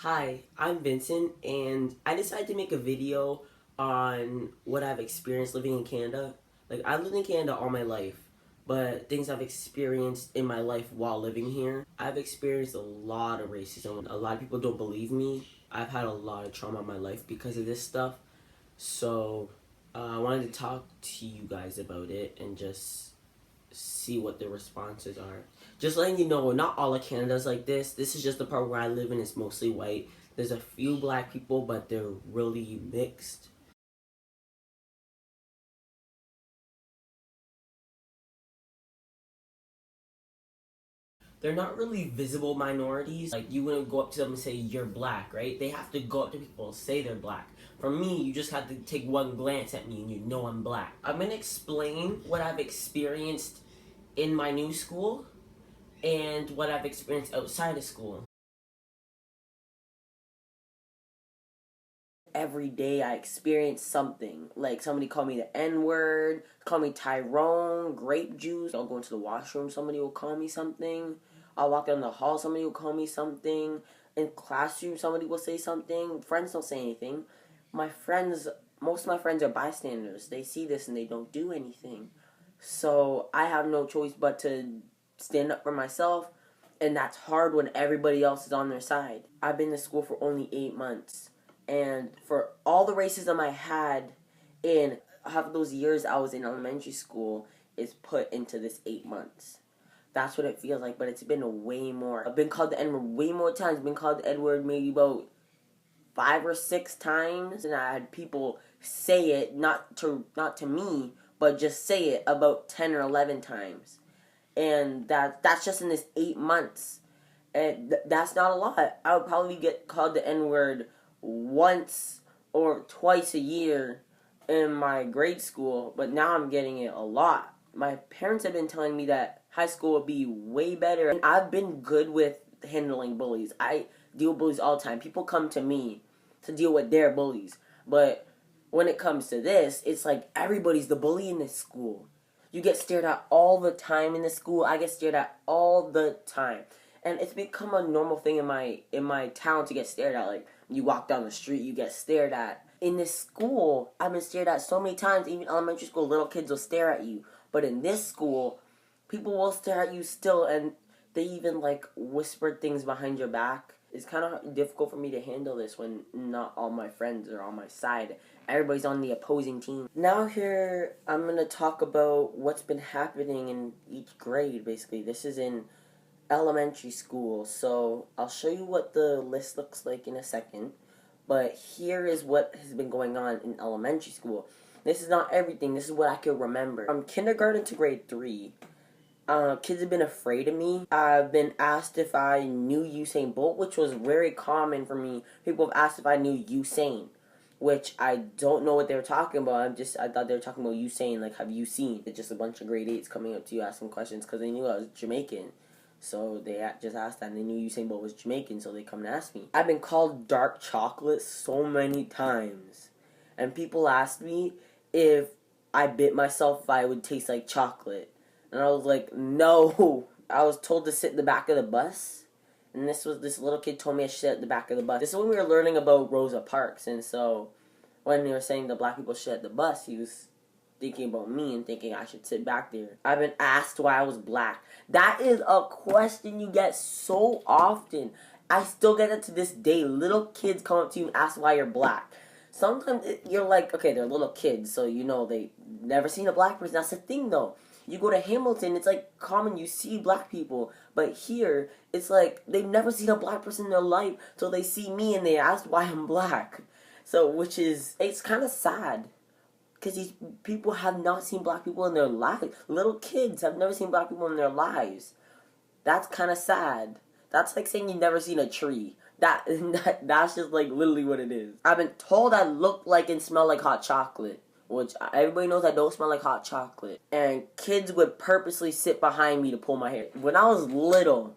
Hi, I'm Vincent, and I decided to make a video on what I've experienced living in Canada. Like, I've lived in Canada all my life, but things I've experienced in my life while living here, I've experienced a lot of racism. A lot of people don't believe me. I've had a lot of trauma in my life because of this stuff. So, I wanted to talk to you guys about it and just see what the responses are. Just letting you know, not all of Canada's like this. This is just the part where I live in. It's mostly white. There's a few black people, but they're really mixed. They're not really visible minorities. Like, you wouldn't go up to them and say, you're black, right? They have to go up to people and say they're black. For me, you just have to take one glance at me and you know I'm black. I'm gonna explain what I've experienced in my new school and what I've experienced outside of school. Every day I experience something. Like, somebody call me the N word, call me Tyrone, grape juice. I'll go into the washroom, somebody will call me something. I'll walk down the hall, somebody will call me something. In classroom, somebody will say something. Friends don't say anything. My friends, most of my friends are bystanders. They see this and they don't do anything. So I have no choice but to stand up for myself, and that's hard when everybody else is on their side. I've been to school for only 8 months. And for all the racism I had in half of those years I was in elementary school is put into this 8 months. That's what it feels like, but it's been way more. I've been called the N-word way more times. Been called the N-word maybe about 5 or 6 times, and I had people say it not to me, but just say it about 10 or 11 times, and that's just in this 8 months. And that's not a lot. I would probably get called the N-word once or twice a year in my grade school, but now I'm getting it a lot. My parents have been telling me that high school would be way better, and I've been good with handling bullies. I deal with bullies all the time. People come to me to deal with their bullies, but when it comes to this, it's like everybody's the bully in this school. You get stared at all the time in the school. I get stared at all the time. And it's become a normal thing in my town to get stared at. Like, you walk down the street, you get stared at. In this school, I've been stared at so many times. Even elementary school, little kids will stare at you. But in this school, people will stare at you still, and they even like whisper things behind your back. It's kind of difficult for me to handle this when not all my friends are on my side. Everybody's on the opposing team. Now here, I'm going to talk about what's been happening in each grade, basically. This is in elementary school, so I'll show you what the list looks like in a second. But here is what has been going on in elementary school. This is not everything. This is what I can remember. From kindergarten to grade 3, kids have been afraid of me. I've been asked if I knew Usain Bolt, which was very common for me. People have asked if I knew Usain, which I don't know what they were talking about. I thought they were talking about Usain, like, have you seen? It's just a bunch of grade 8s coming up to you asking questions because they knew I was Jamaican. So they just asked that, and they knew Usain Bolt was Jamaican, so they come and ask me. I've been called dark chocolate so many times, and people asked me if I bit myself if I would taste like chocolate. And I was like, no. I was told to sit in the back of the bus. And this little kid told me I should sit at the back of the bus. This is when we were learning about Rosa Parks. And so when they were saying the black people sit at the bus, he was thinking about me and thinking I should sit back there. I've been asked why I was black. That is a question you get so often. I still get it to this day. Little kids come up to you and ask why you're black. Sometimes you're like, okay, they're little kids, so you know they never seen a black person. That's the thing, though. You go to Hamilton, it's like common, you see black people. But here, it's like they've never seen a black person in their life, so they see me and they ask why I'm black. So, it's kind of sad. Because these people have not seen black people in their lives. Little kids have never seen black people in their lives. That's kind of sad. That's like saying you've never seen a tree. That's just like literally what it is. I've been told I look like and smell like hot chocolate, which everybody knows I don't smell like hot chocolate. And kids would purposely sit behind me to pull my hair. When I was little,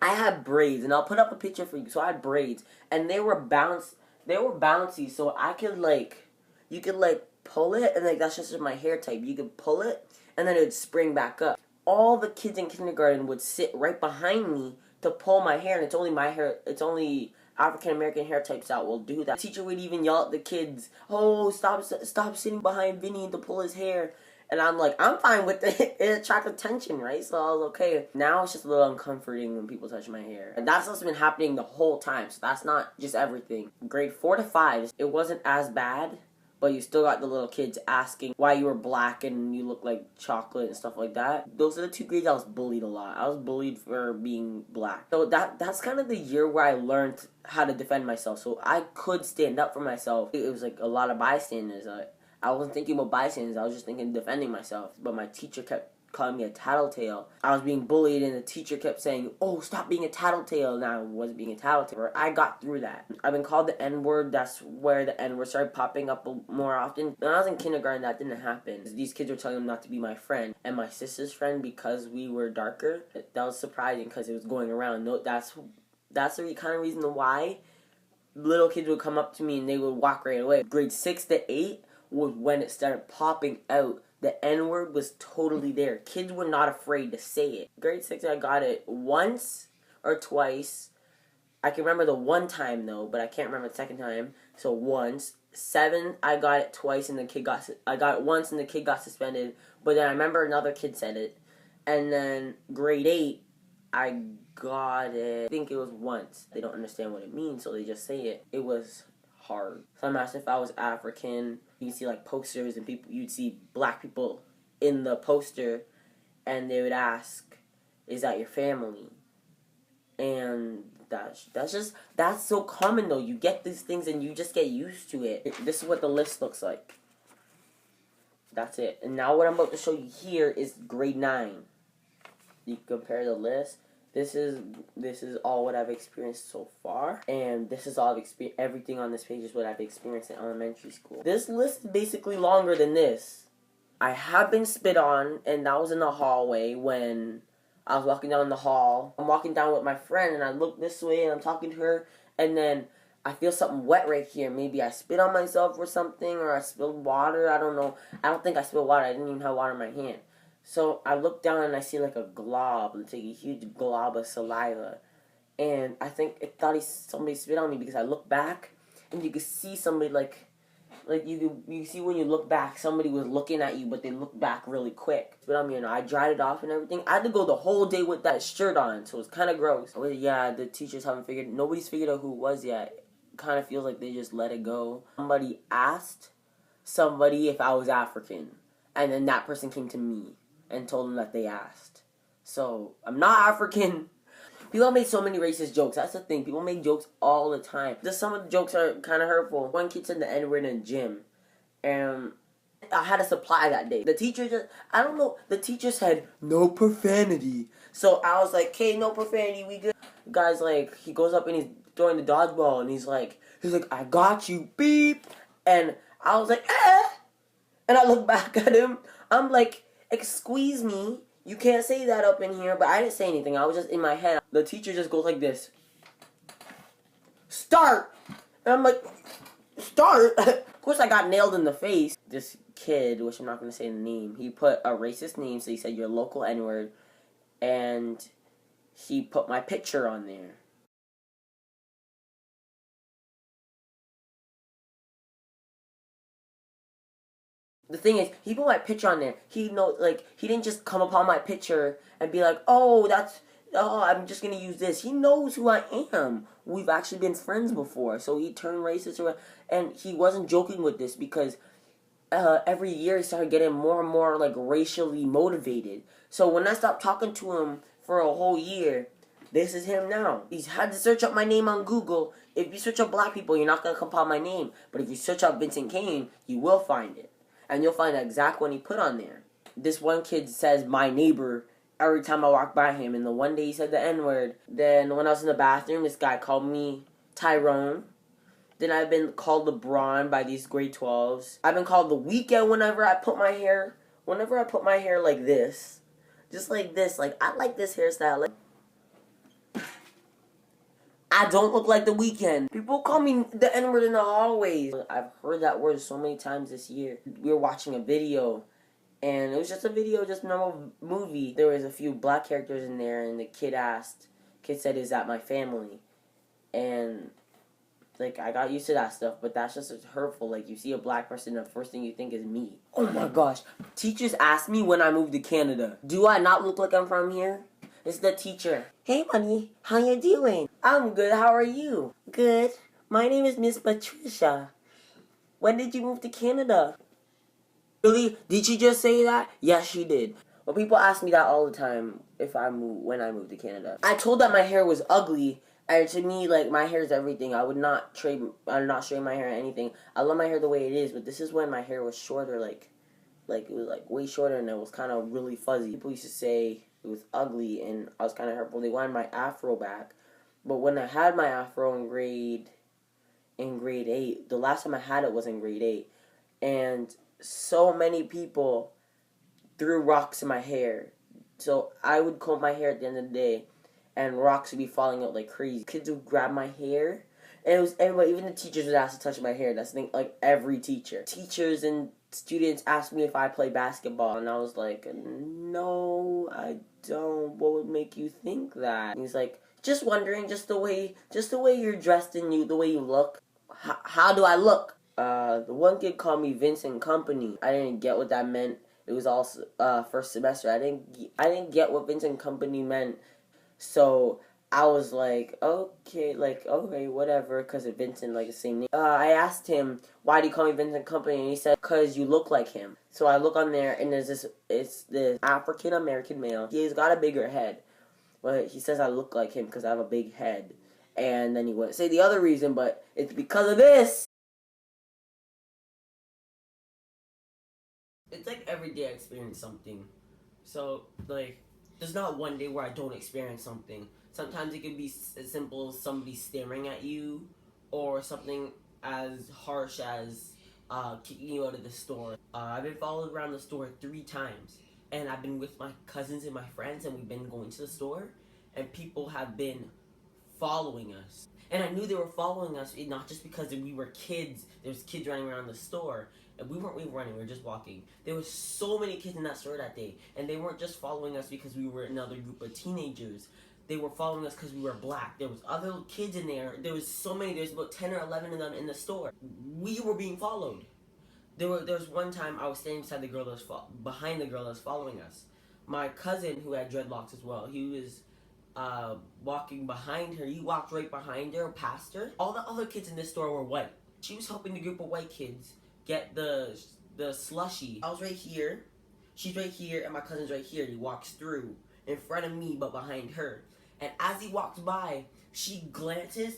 I had braids, and I'll put up a picture for you. So I had braids, and they were bouncy, so I could you could pull it, and that's just my hair type. You could pull it, and then it would spring back up. All the kids in kindergarten would sit right behind me to pull my hair, and it's only my hair. It's only African American hair types that will do that. The teacher would even yell at the kids, "Oh, stop sitting behind Vinny to pull his hair." And I'm like, I'm fine with it. It attracts attention, right? So I was okay. Now it's just a little uncomforting when people touch my hair. And that's what's been happening the whole time. So that's not just everything. Grade 4 to 5, it wasn't as bad. But you still got the little kids asking why you were black and you look like chocolate and stuff like that. Those are the 2 grades I was bullied a lot. I was bullied for being black. So that's kind of the year where I learned how to defend myself. So I could stand up for myself. It was like a lot of bystanders. I wasn't thinking about bystanders. I was just thinking defending myself. But my teacher kept calling me a tattletale. I was being bullied and the teacher kept saying, "Oh, stop being a tattletale." Now I wasn't being a tattletale. I got through that. I've been called the N-word. That's where the N-word started popping up more often. When I was in kindergarten, that didn't happen. These kids were telling them not to be my friend. And my sister's friend, because we were darker, that was surprising because it was going around. No, that's the kind of reason why little kids would come up to me and they would walk right away. Grade 6 to 8 was when it started popping out. The N-word was totally there. Kids were not afraid to say it. Grade 6, I got it once or twice. I can remember the one time, though, but I can't remember the second time. So once. 7, I got it twice, and I got it once, and the kid got suspended. But then I remember another kid said it. And then grade 8, I got it. I think it was once. They don't understand what it means, so they just say it. It was hard. So I'm asked if I was African. You see like posters and you'd see black people in the poster and they would ask, "Is that your family?" And that's so common though. You get these things and you just get used to it. This is what the list looks like. That's it. And now what I'm about to show you here is grade 9. You compare the list. This is all what I've experienced so far, and this is all everything on this page is what I've experienced in elementary school. This list is basically longer than this. I have been spit on, and that was in the hallway when I was walking down the hall. I'm walking down with my friend, and I look this way, and I'm talking to her, and then I feel something wet right here. Maybe I spit on myself or something, or I spilled water. I don't know. I don't think I spilled water. I didn't even have water in my hand. So I look down and I see like a glob. It's like a huge glob of saliva. And I think it thought somebody spit on me because I look back and you could see somebody like you see when you look back, somebody was looking at you, but they looked back really quick. Spit on me and I dried it off and everything. I had to go the whole day with that shirt on, so it's kind of gross. But yeah, the teachers nobody's figured out who it was yet. It kind of feels like they just let it go. Somebody asked somebody if I was African, and then that person came to me and told them that they asked. So, I'm not African. People make so many racist jokes. That's the thing. People make jokes all the time. Just some of the jokes are kind of hurtful. One kid said the N-word in the gym. And I had a supply that day. The teacher the teacher said, "No profanity." So I was like, "Okay, no profanity, we good." The guy's like, he goes up and he's throwing the dodgeball and he's like, "I got you, beep." And I was like, "Eh." And I look back at him. I'm like, "Excuse me, you can't say that up in here." But I didn't say anything. I was just in my head. The teacher just goes like this. "Start!" And I'm like, "Start?" Of course I got nailed in the face. This kid, which I'm not going to say the name, he put a racist name, so he said your local N-word. And he put my picture on there. The thing is, he put my picture on there. He didn't just come upon my picture and be like, "Oh, I'm just gonna use this." He knows who I am. We've actually been friends before, so he turned racist around, and he wasn't joking with this because every year he started getting more and more like racially motivated. So when I stopped talking to him for a whole year, this is him now. He's had to search up my name on Google. If you search up black people, you're not gonna come upon my name, but if you search up Vincent Kane, you will find it. And you'll find the exact one he put on there. This one kid says "my neighbor" every time I walk by him. And the one day he said the N-word. Then when I was in the bathroom, this guy called me Tyrone. Then I've been called LeBron by these grade 12s. I've been called The Weeknd whenever I put my hair like this. Just like this. Like, I like this hairstyle. Like, I don't look like The Weeknd. People call me the N-word in the hallways. I've heard that word so many times this year. We were watching a video, and it was just a video, just a normal movie. There was a few black characters in there, and the kid said, "Is that my family?" And Like, I got used to that stuff, but that's just hurtful. Like, you see a black person, the first thing you think is me. Oh my gosh. Teachers ask me when I moved to Canada, do I not look like I'm from here? It's the teacher. Hey, buddy. How you doing? I'm good. How are you? Good. My name is Miss Patricia. When did you move to Canada? Really? Did she just say that? Yes, she did. Well, people ask me that all the time when I moved to Canada. I told that my hair was ugly, and to me, like, my hair is everything. I'm not straighten my hair or anything. I love my hair the way it is, but this is when my hair was shorter, like it was like way shorter, and it was kind of really fuzzy. People used to say it was ugly, and I was kind of hurtful. They wanted my afro back, but when I had my afro in grade 8, the last time I had it was in grade 8, and so many people threw rocks in my hair. So I would comb my hair at the end of the day, and rocks would be falling out like crazy. Kids would grab my hair, and it was everybody, even the teachers would ask to touch my hair. That's the thing, like every teacher. Teachers and students asked me if I play basketball, and I was like, no, I don't. What would make you think that? And he's like, just wondering, just the way you're dressed and the way you look. How do I look? The one kid called me Vincent Company. I didn't get what that meant. It was all first semester. I didn't get what Vincent Company meant. So I was like, okay, whatever, because of Vincent, like the same name. I asked him, why do you call me Vincent Company? And he said, because you look like him. So I look on there, and it's this African American male. He's got a bigger head. But he says I look like him because I have a big head. And then he wouldn't say the other reason, but it's because of this. It's like every day I experience something. So, like, there's not one day where I don't experience something. Sometimes it could be as simple as somebody staring at you, or something as harsh as kicking you out of the store. I've been followed around the store 3 times, and I've been with my cousins and my friends, and we've been going to the store, and people have been following us. And I knew they were following us not just because we were kids. There's kids running around the store. And we weren't running, we were just walking. There were so many kids in that store that day. And they weren't just following us because we were another group of teenagers. They were following us because we were black. There was other kids in there. There was so many. There's about 10 or 11 of them in the store. We were being followed. There was one time I was standing beside the girl that was behind the girl that was following us. My cousin, who had dreadlocks as well, he was walking behind her. He walked right behind her, past her. All the other kids in this store were white. She was helping the group of white kids get the slushie. I was right here, she's right here, and my cousin's right here. He walks through in front of me, but behind her. And as he walks by, she glances,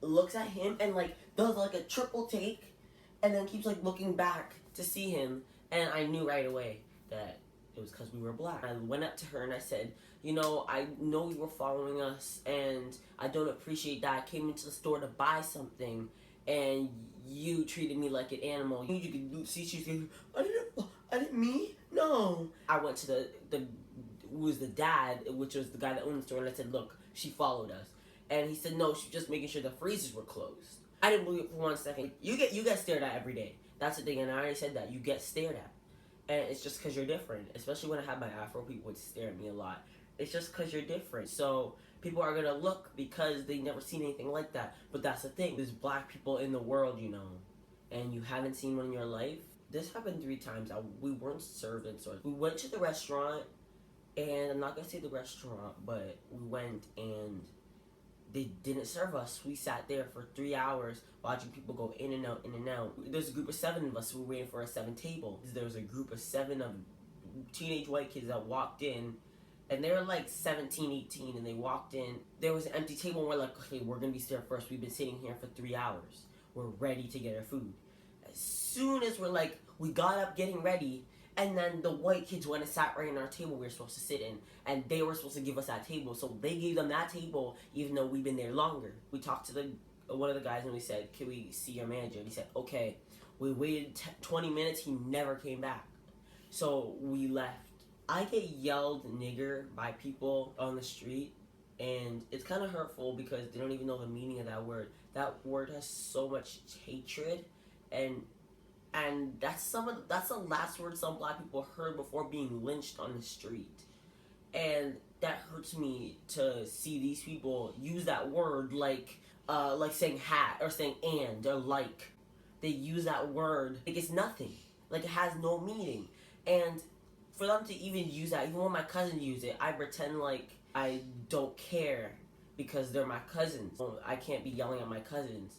looks at him, and like does like a triple take, and then keeps like looking back to see him. And I knew right away that it was because we were black. I went up to her and I said, I know you were following us, and I don't appreciate that. I came into the store to buy something, and you treated me like an animal. You could see she's going, I didn't me? No. I went to who was the dad, which was the guy that owned the store, and I said, look, she followed us. And he said, no, she's just making sure the freezers were closed. I didn't believe it for 1 second. You get stared at every day. That's the thing, and I already said that. You get stared at. And it's just because you're different. Especially when I had my afro, people would stare at me a lot. It's just because you're different. So people are going to look because they've never seen anything like that. But that's the thing. There's black people in the world, and you haven't seen one in your life. This happened 3 times. We weren't served in stores. We went to the restaurant, and I'm not going to say the restaurant, but we went and they didn't serve us. We sat there for 3 hours watching people go in and out, in and out. There's a group of 7 of us who were waiting for a 7 table. There was a group of 7 of teenage white kids that walked in, and they were like 17, 18, and they walked in. There was an empty table, and we're like, okay, we're going to be served first. We've been sitting here for 3 hours. We're ready to get our food. As soon as we got up getting ready, and then the white kids went and sat right in our table we were supposed to sit in, and they were supposed to give us that table, so they gave them that table even though we've been there longer. We talked to one of the guys, and we said, can we see your manager? And he said, okay. We waited 20 minutes, he never came back. So we left. I get yelled nigger by people on the street, and it's kind of hurtful because they don't even know the meaning of that word. That word has so much hatred, and that's the last word some black people heard before being lynched on the street. And that hurts me to see these people use that word like saying hat or saying and or like. They use that word like it's nothing, like it has no meaning. And for them to even use that, even when my cousins use it, I pretend like I don't care because they're my cousins. I can't be yelling at my cousins.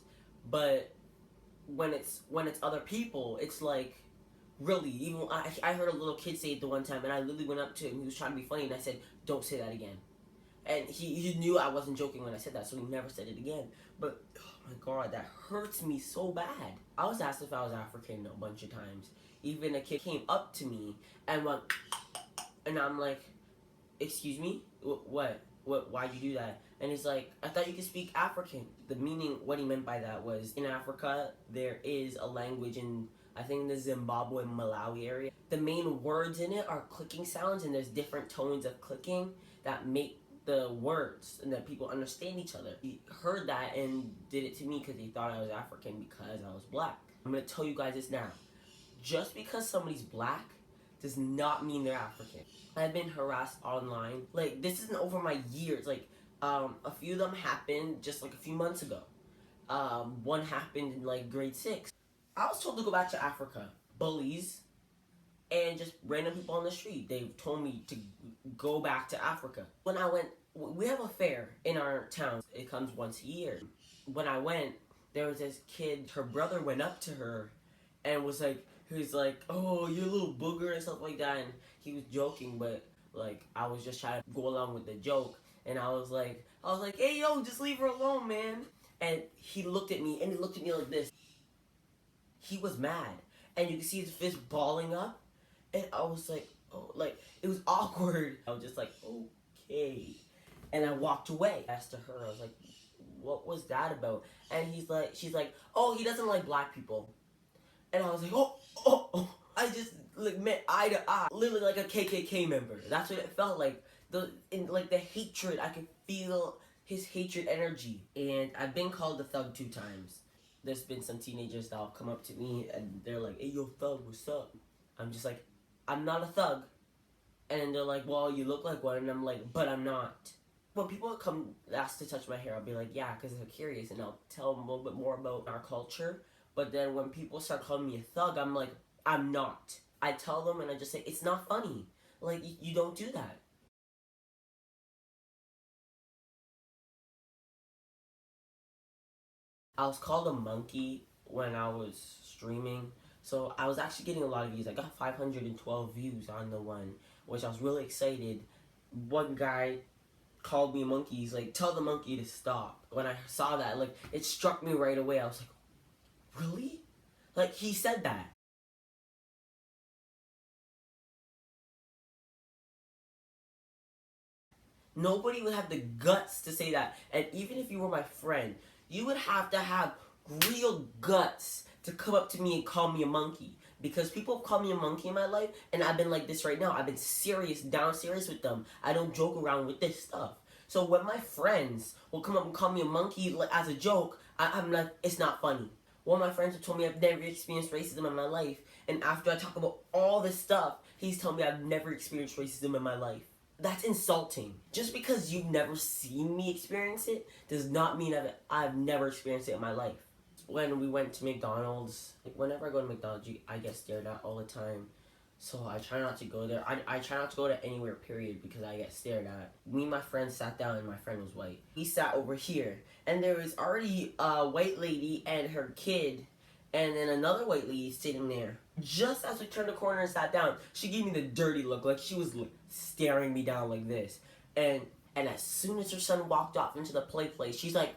But when it's other people, it's like, really, even I heard a little kid say it the one time, and I literally went up to him. He was trying to be funny, and I said, "Don't say that again." And he knew I wasn't joking when I said that, so he never said it again. But oh my god, that hurts me so bad. I was asked if I was African a bunch of times. Even a kid came up to me and went, and I'm like, "Excuse me, what? Why'd you do that?" And he's like, "I thought you could speak African." The meaning, what he meant by that was, in Africa, there is a language in, I think, the Zimbabwe and Malawi area. The main words in it are clicking sounds, and there's different tones of clicking that make the words and that people understand each other. He heard that and did it to me because he thought I was African because I was black. I'm gonna tell you guys this now. Just because somebody's black does not mean they're African. I've been harassed online. Like, this isn't over my years. Like, a few of them happened just like a few months ago. One happened in like grade 6. I was told to go back to Africa. Bullies and just random people on the street. They told me to go back to Africa. When I went, we have a fair in our town. It comes once a year. When I went, there was this kid, her brother went up to her and was like, he was like, "Oh, you're a little booger," and stuff like that. And he was joking, but like, I was just trying to go along with the joke. And I was like, "Hey, yo, just leave her alone, man." And he looked at me, and he looked at me like this. He was mad. And you could see his fist balling up. And I was like, oh, like, it was awkward. I was just like, okay. And I walked away. I asked her, I was like, what was that about? And she's like, oh, he doesn't like black people. And I was like, oh. I just like met eye to eye, literally like a KKK member. That's what it felt like. The hatred, I could feel his hatred energy. And I've been called a thug 2 times. There's been some teenagers that'll come up to me and they're like, "Hey, yo, thug, what's up?" I'm just like, "I'm not a thug." And they're like, "Well, you look like one." And I'm like, "But I'm not." When people come ask to touch my hair, I'll be like, "Yeah," because they're curious, and I'll tell them a little bit more about our culture. But then when people start calling me a thug, I'm like, "I'm not." I tell them and I just say, "It's not funny. Like, you don't do that." I was called a monkey when I was streaming. So I was actually getting a lot of views. I got 512 views on the one, which I was really excited. One guy called me a monkey. He's like, "Tell the monkey to stop." When I saw that, like, it struck me right away. I was like, really? Like, he said that. Nobody would have the guts to say that. And even if you were my friend, you would have to have real guts to come up to me and call me a monkey. Because people have called me a monkey in my life, and I've been like this right now. I've been serious, down serious with them. I don't joke around with this stuff. So when my friends will come up and call me a monkey as a joke, I'm like, it's not funny. One of my friends have told me I've never experienced racism in my life, and after I talk about all this stuff, he's telling me I've never experienced racism in my life. That's insulting. Just because you've never seen me experience it does not mean I've never experienced it in my life. When we went to McDonald's, like, whenever I go to McDonald's, I get stared at all the time. So I try not to go there. I try not to go to anywhere, period, because I get stared at. Me and my friend sat down, and my friend was white. He sat over here, and there was already a white lady and her kid, and then another white lady sitting there. Just as we turned the corner and sat down, she gave me the dirty look, like she was staring me down like this. And as soon as her son walked off into the play place, she's like,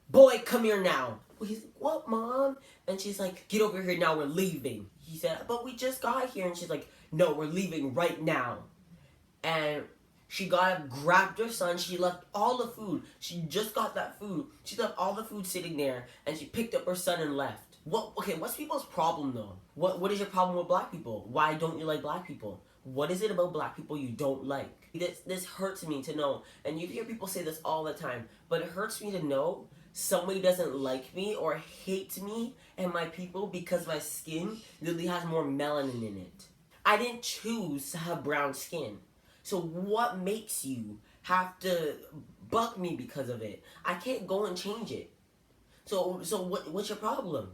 "Boy, come here now." He's like, "What, Mom?" And she's like, "Get over here now, we're leaving." He said, "But we just got here." And she's like, "No, we're leaving right now." And she got up, grabbed her son, she left all the food. She just got that food. She left all the food sitting there, and she picked up her son and left. What's people's problem though? What is your problem with black people? Why don't you like black people? What is it about black people you don't like? This hurts me to know, and you hear people say this all the time, but it hurts me to know somebody doesn't like me or hate me and my people because my skin literally has more melanin in it. I didn't choose to have brown skin. So what makes you have to buck me because of it? I can't go and change it. So what's your problem?